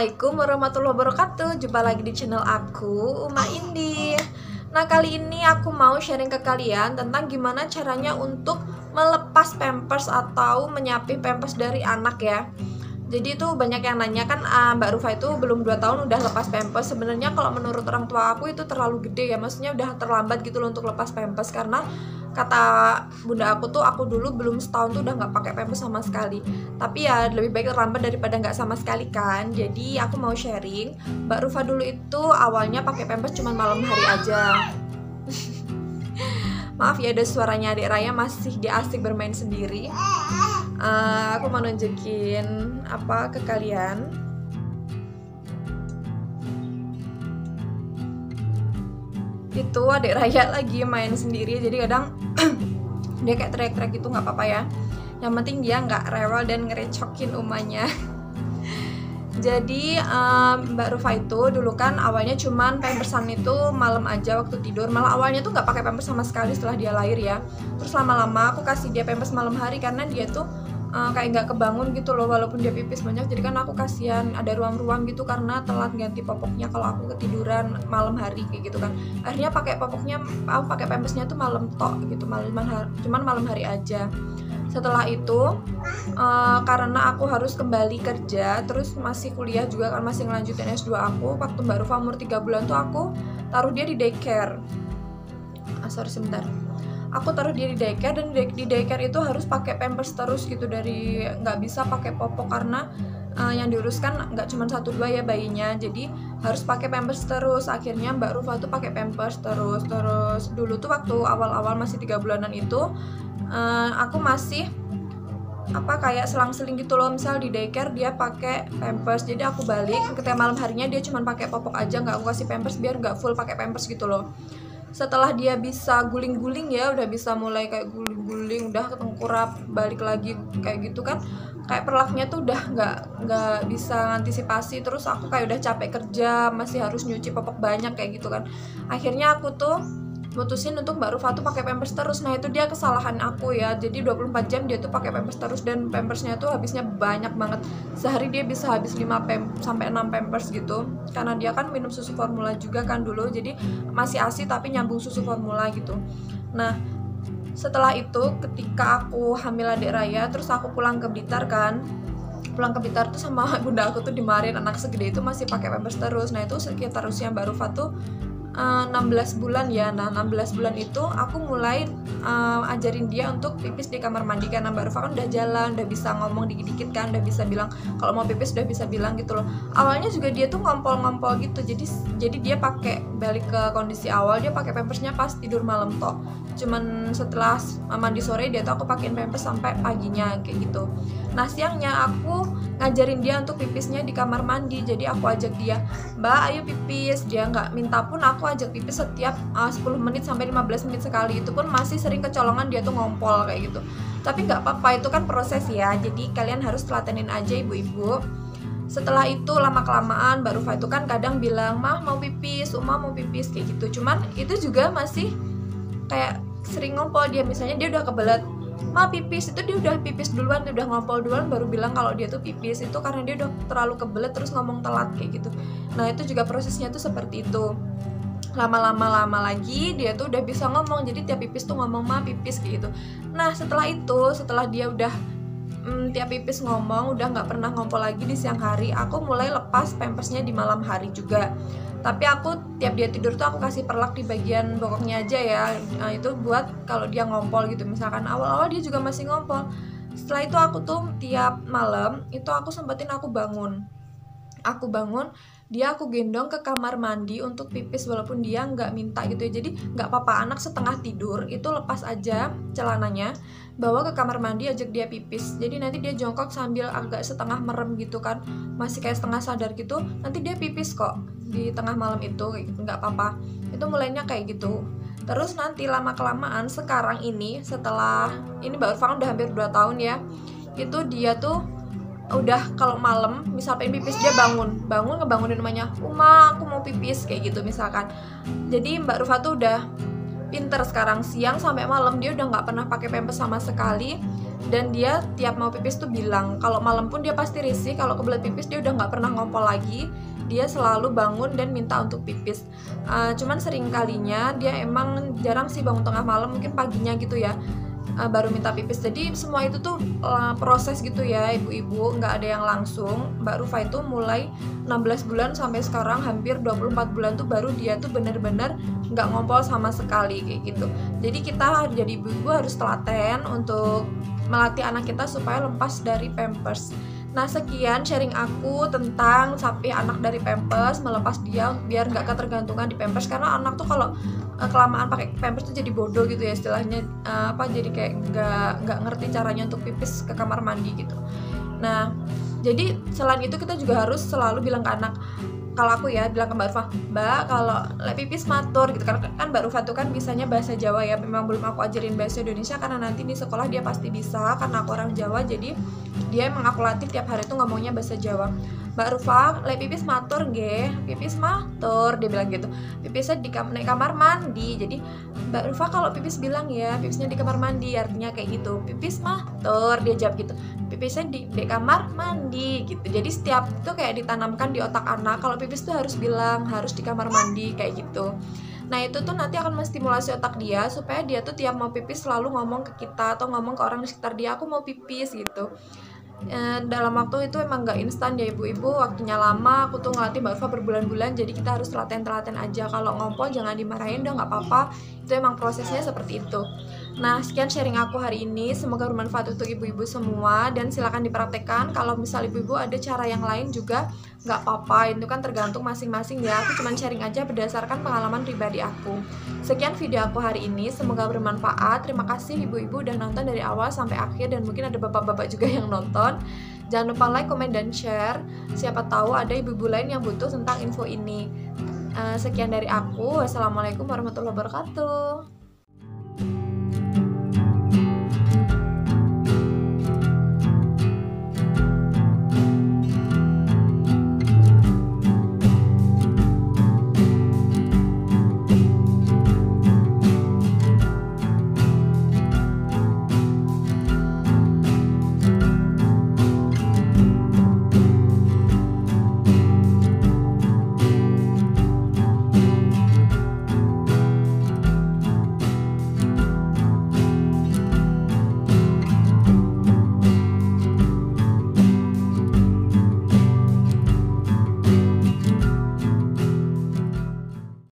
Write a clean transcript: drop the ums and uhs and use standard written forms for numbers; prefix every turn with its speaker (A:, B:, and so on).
A: Assalamualaikum warahmatullahi wabarakatuh. Jumpa lagi di channel aku, Uma Indi. Nah, kali ini aku mau sharing ke kalian tentang gimana caranya untuk melepas pampers atau menyapih pampers dari anak ya. Jadi itu banyak yang nanya kan, Mbak Rufa itu belum 2 tahun udah lepas pampers. Sebenarnya kalau menurut orang tua aku itu terlalu gede ya, maksudnya udah terlambat gitu loh untuk lepas pampers. Karena kata bunda aku tuh, aku dulu belum setahun tuh udah nggak pakai pampers sama sekali. Tapi ya lebih baik terlambat daripada nggak sama sekali kan. Jadi aku mau sharing, Mbak Rufa dulu itu awalnya pakai pampers cuma malam hari aja. Maaf ya, ada suaranya adik Raya masih diasik bermain sendiri. Aku mau nunjukin apa ke kalian. Itu adik Raya lagi main sendiri, jadi kadang dia kayak teriak-teriak gitu, nggak apa-apa ya. Yang penting dia nggak rewel dan ngerecokin umanya. Jadi Mbak Rufa itu dulu kan awalnya cuman pampersan itu malam aja waktu tidur. Malah awalnya tuh nggak pakai pampers sama sekali setelah dia lahir ya. Terus lama-lama aku kasih dia pampers malam hari karena dia tuh kayak nggak kebangun gitu loh walaupun dia pipis banyak. Jadi kan aku kasihan ada ruang-ruang gitu karena telat ganti popoknya kalau aku ketiduran malam hari kayak gitu kan. Akhirnya pakai popoknya, aku pakai pampersnya tuh malam tok gitu, cuman malam hari aja. Setelah itu karena aku harus kembali kerja, terus masih kuliah juga kan, masih ngelanjutin S2 aku. Waktu Mbak Rufa umur 3 bulan tuh aku taruh dia di daycare. Aku taruh dia di daycare, dan di daycare itu harus pakai pampers terus gitu, dari nggak bisa pakai popok karena yang diuruskan nggak cuma 1-2 ya bayinya, jadi harus pakai pampers terus. Akhirnya Mbak Rufa tuh pakai pampers terus. Dulu tuh waktu awal-awal masih 3 bulanan itu aku masih kayak selang-seling gitu loh. Misal di daycare dia pakai pampers, jadi aku balik ketika malam harinya dia cuma pakai popok aja, nggak aku kasih pampers biar nggak full pakai pampers gitu loh. Setelah dia bisa guling-guling ya, udah bisa mulai kayak guling-guling, udah ketengkurap balik lagi kayak gitu kan, kayak perlaknya tuh udah nggak bisa antisipasi. Terus aku kayak udah capek kerja, masih harus nyuci popok banyak kayak gitu kan. Akhirnya aku tuh mutusin untuk Mbak Rufa tuh pakai pampers terus. Nah itu dia kesalahan aku ya, jadi 24 jam dia tuh pakai pampers terus, dan pampersnya tuh habisnya banyak banget. Sehari dia bisa habis 5 sampai 6 pampers gitu, karena dia kan minum susu formula juga kan dulu, jadi masih ASI tapi nyambung susu formula gitu. Nah setelah itu ketika aku hamil adik Raya, terus aku pulang ke Blitar kan, tuh sama bunda aku tuh dimarahin, anak segede itu masih pakai pampers terus. Nah itu sekitar usia Mbak Rufa tuh 16 bulan ya. Nah 16 bulan itu aku mulai ajarin dia untuk pipis di kamar mandi, karena Mbak Rufa kan udah jalan, udah bisa ngomong dikit-dikit kan, udah bisa bilang kalau mau pipis, udah bisa bilang gitu loh. Awalnya juga dia tuh ngompol-ngompol gitu, jadi dia pakai, balik ke kondisi awal, dia pakai pampersnya pas tidur malam toh. Cuman setelah mandi sore dia tuh aku pakein pampers sampai paginya kayak gitu. Nah siangnya aku ngajarin dia untuk pipisnya di kamar mandi, jadi aku ajak dia, Mbak ayo pipis. Dia nggak minta pun aku ajak pipis setiap 10 menit sampai 15 menit sekali. Itu pun masih sering kecolongan, dia tuh ngompol kayak gitu. Tapi nggak apa-apa, itu kan proses ya, jadi kalian harus telatenin aja ibu-ibu. Setelah itu lama-kelamaan Mbak Rufa itu kan kadang bilang, Mah mau pipis, Uma mau pipis kayak gitu. Cuman itu juga masih kayak sering ngompol. Dia misalnya dia udah kebelet Ma pipis, itu dia udah pipis duluan, dia udah ngompol duluan baru bilang kalau dia tuh pipis. Itu karena dia udah terlalu kebelet terus ngomong telat kayak gitu. Nah itu juga prosesnya tuh seperti itu. Lama lagi dia tuh udah bisa ngomong, jadi tiap pipis tuh ngomong Ma pipis kayak gitu. Nah setelah itu, setelah dia udah tiap pipis ngomong, udah nggak pernah ngompol lagi di siang hari, aku mulai lepas pampersnya di malam hari juga. Tapi aku tiap dia tidur tuh aku kasih perlak di bagian bokongnya aja ya. Nah, itu buat kalau dia ngompol gitu. Misalkan awal-awal dia juga masih ngompol. Setelah itu aku tuh tiap malam itu aku sempetin aku bangun, dia aku gendong ke kamar mandi untuk pipis walaupun dia nggak minta gitu ya. Jadi nggak apa-apa, anak setengah tidur itu lepas aja celananya, bawa ke kamar mandi, ajak dia pipis. Jadi nanti dia jongkok sambil agak setengah merem gitu kan, masih kayak setengah sadar gitu, nanti dia pipis kok di tengah malam itu kayak gitu, nggak apa-apa. Itu mulainya kayak gitu. Terus nanti lama-kelamaan sekarang ini, setelah ini Mbak Urfa kan udah hampir 2 tahun ya, itu dia tuh udah kalau malam misal pengen pipis dia bangun ngebangunin namanya, Uma aku mau pipis kayak gitu misalkan. Jadi Mbak Rufa tuh udah pinter sekarang, siang sampai malam dia udah nggak pernah pakai pampers sama sekali. dan dia tiap mau pipis tuh bilang. Kalau malam pun dia pasti risih, kalau kebelet pipis dia udah nggak pernah ngompol lagi, dia selalu bangun dan minta untuk pipis. Cuman sering kalinya dia emang jarang sih bangun tengah malam, mungkin paginya gitu ya, baru minta pipis. Jadi semua itu tuh proses gitu ya ibu-ibu, nggak ada yang langsung. Mbak Rufa itu mulai 16 bulan sampai sekarang hampir 24 bulan tuh baru dia tuh bener-bener nggak ngompol sama sekali kayak gitu. Jadi kita jadi ibu-ibu harus telaten untuk melatih anak kita supaya lepas dari pampers. Nah, sekian sharing aku tentang sampai anak dari pampers, melepas dia biar nggak ketergantungan di pampers. Karena anak tuh kalau kelamaan pakai pampers tuh jadi bodoh gitu ya istilahnya, jadi kayak nggak ngerti caranya untuk pipis ke kamar mandi gitu. Nah, jadi selain itu kita juga harus selalu bilang ke anak, kalau aku ya bilang ke Mbak Rufa, Mbak kalau pipis matur gitu kan Mbak Rufa tuh kan bisanya bahasa Jawa ya, memang belum aku ajarin bahasa Indonesia karena nanti di sekolah dia pasti bisa karena aku orang Jawa, jadi dia emang aku latih tiap hari tuh ngomongnya bahasa Jawa. Mbak Rufa, pipis matur nggih, pipis matur, dia bilang gitu. Pipisnya di kamar mandi. Jadi Mbak Rufa kalau pipis bilang ya, pipisnya di kamar mandi, artinya kayak gitu. Pipis matur, dia jawab gitu. Pipisnya di kamar mandi gitu. Jadi setiap itu kayak ditanamkan di otak anak, kalau pipis tuh harus bilang, harus di kamar mandi kayak gitu. Nah itu tuh nanti akan menstimulasi otak dia supaya dia tuh tiap mau pipis selalu ngomong ke kita atau ngomong ke orang di sekitar dia, aku mau pipis gitu. Dalam waktu itu emang nggak instan ya ibu-ibu, waktunya lama. Aku tuh ngelatih Mbak Rufa berbulan-bulan, jadi kita harus telaten-telaten aja. Kalau ngompol jangan dimarahin, udah nggak apa-apa, itu emang prosesnya seperti itu. Nah, sekian sharing aku hari ini, semoga bermanfaat untuk ibu-ibu semua, dan silakan dipraktekkan. Kalau misal ibu-ibu ada cara yang lain juga nggak apa-apa, itu kan tergantung masing-masing ya. Aku cuma sharing aja berdasarkan pengalaman pribadi aku. Sekian video aku hari ini, semoga bermanfaat. Terima kasih ibu-ibu udah nonton dari awal sampai akhir, dan mungkin ada bapak-bapak juga yang nonton. Jangan lupa like, komen, dan share. Siapa tahu ada ibu-ibu lain yang butuh tentang info ini. Sekian dari aku. Wassalamualaikum warahmatullahi wabarakatuh.